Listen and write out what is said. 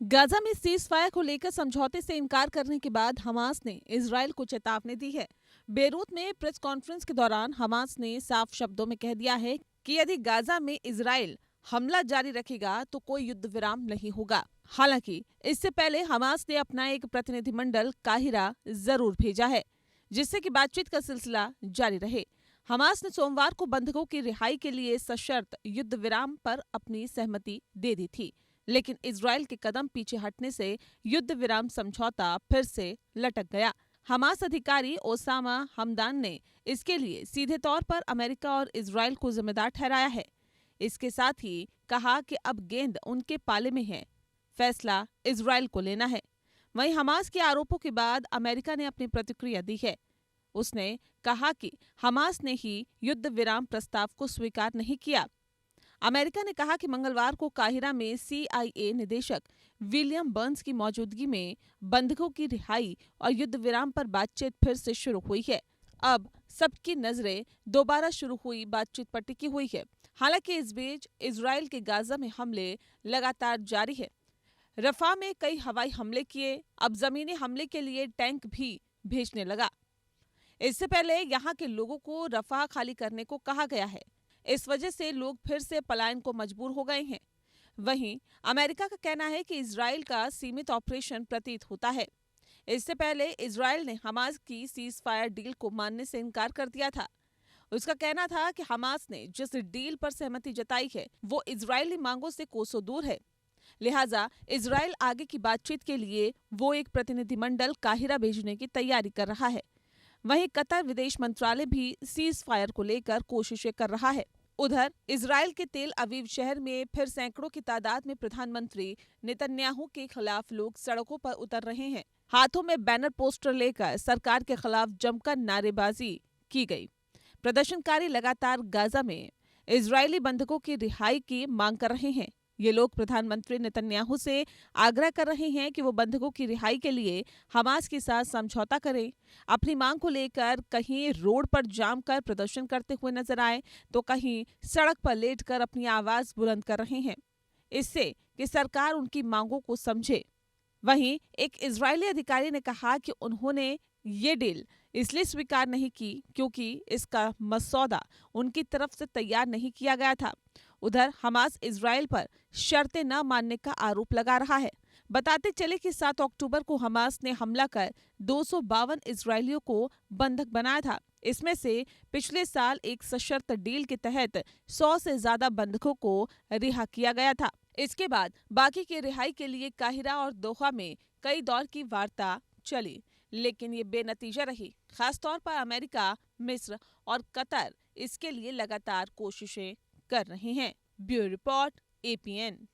Gaza में cease fire को लेकर समझौते से इनकार करने के बाद हमास ने इजरायल को चेतावनी दी है। बेरूत में प्रेस कॉन्फ्रेंस के दौरान हमास ने साफ शब्दों में कह दिया है कि यदि गाजा में इजरायल हमला जारी रखेगा तो कोई युद्ध विराम नहीं होगा। हालांकि इससे पहले हमास ने अपना एक प्रतिनिधिमंडल काहिरा जरूर भेजा है, जिससे कि बातचीत का सिलसिला जारी रहे। हमास ने सोमवार को बंधकों की रिहाई के लिए सशर्त युद्ध विराम पर अपनी सहमति दे दी थी, लेकिन इजरायल के कदम पीछे हटने से युद्ध विराम समझौता फिर से लटक गया। हमास अधिकारी ओसामा हमदान ने इसके लिए सीधे तौर पर अमेरिका और इजरायल को जिम्मेदार ठहराया है। इसके साथ ही कहा कि अब गेंद उनके पाले में है, फैसला इजरायल को लेना है। वहीं हमास के आरोपों के बाद अमेरिका ने अपनी प्रतिक्रिया दी है। उसने कहा कि हमास ने ही युद्ध विराम प्रस्ताव को स्वीकार नहीं किया। अमेरिका ने कहा कि मंगलवार को काहिरा में CIA निदेशक विलियम बर्न्स की मौजूदगी में बंधकों की रिहाई और युद्ध विराम पर बातचीत फिर से शुरू हुई है। अब सबकी नजरें दोबारा शुरू हुई बातचीत पर टिकी हुई है। हालांकि इस बीच इजरायल के गाजा में हमले लगातार जारी है। रफा में कई हवाई हमले किए, अब जमीनी हमले के लिए टैंक भी भेजने लगा। इससे पहले यहाँ के लोगों को रफा खाली करने को कहा गया है। इस वजह से लोग फिर से पलायन को मजबूर हो गए हैं। वहीं अमेरिका का कहना है कि इजरायल का सीमित ऑपरेशन प्रतीत होता है। इससे पहले इजरायल ने हमास की सीज फायर डील को मानने से इनकार कर दिया था। उसका कहना था कि हमास ने जिस डील पर सहमति जताई है वो इजरायली मांगों से कोसों दूर है। लिहाजा इजरायल आगे की बातचीत के लिए वो एक प्रतिनिधिमंडल काहिरा भेजने की तैयारी कर रहा है। वहीं कतर विदेश मंत्रालय भी सीज फायर को लेकर कोशिशें कर रहा है। उधर इजरायल के तेल अवीव शहर में फिर सैकड़ों की तादाद में प्रधानमंत्री नेतन्याहू के खिलाफ लोग सड़कों पर उतर रहे हैं। हाथों में बैनर पोस्टर लेकर सरकार के खिलाफ जमकर नारेबाजी की गई। प्रदर्शनकारी लगातार गाजा में इजरायली बंधकों की रिहाई की मांग कर रहे हैं। ये लोग प्रधानमंत्री नेतन्याहू से आग्रह कर रहे हैं कि वो बंधकों की रिहाई के लिए हमास के साथ समझौता करें। अपनी मांग को लेकर कहीं रोड पर जाम कर प्रदर्शन करते हुए नजर आए तो कहीं सड़क पर लेटकर अपनी आवाज बुलंद कर रहे हैं, इससे कि सरकार उनकी मांगों को समझे। वहीं एक इजरायली अधिकारी ने कहा कि उन्होंने ये डील इसलिए स्वीकार नहीं की क्योंकि इसका मसौदा उनकी तरफ से तैयार नहीं किया गया था। उधर हमास इजरायल पर शर्तें न मानने का आरोप लगा रहा है। बताते चले कि 7 अक्टूबर को हमास ने हमला कर 252 इजरायलियों को बंधक बनाया था। इसमें से पिछले साल एक सशर्त डील के तहत 100 से ज्यादा बंधकों को रिहा किया गया था। इसके बाद बाकी की रिहाई के लिए काहिरा और दोहा में कई दौर की वार्ता चली, लेकिन ये बेनतीजा रही। खासतौर पर अमेरिका, मिस्र और कतर इसके लिए लगातार कोशिशें कर रहे हैं। Bureau report, APN।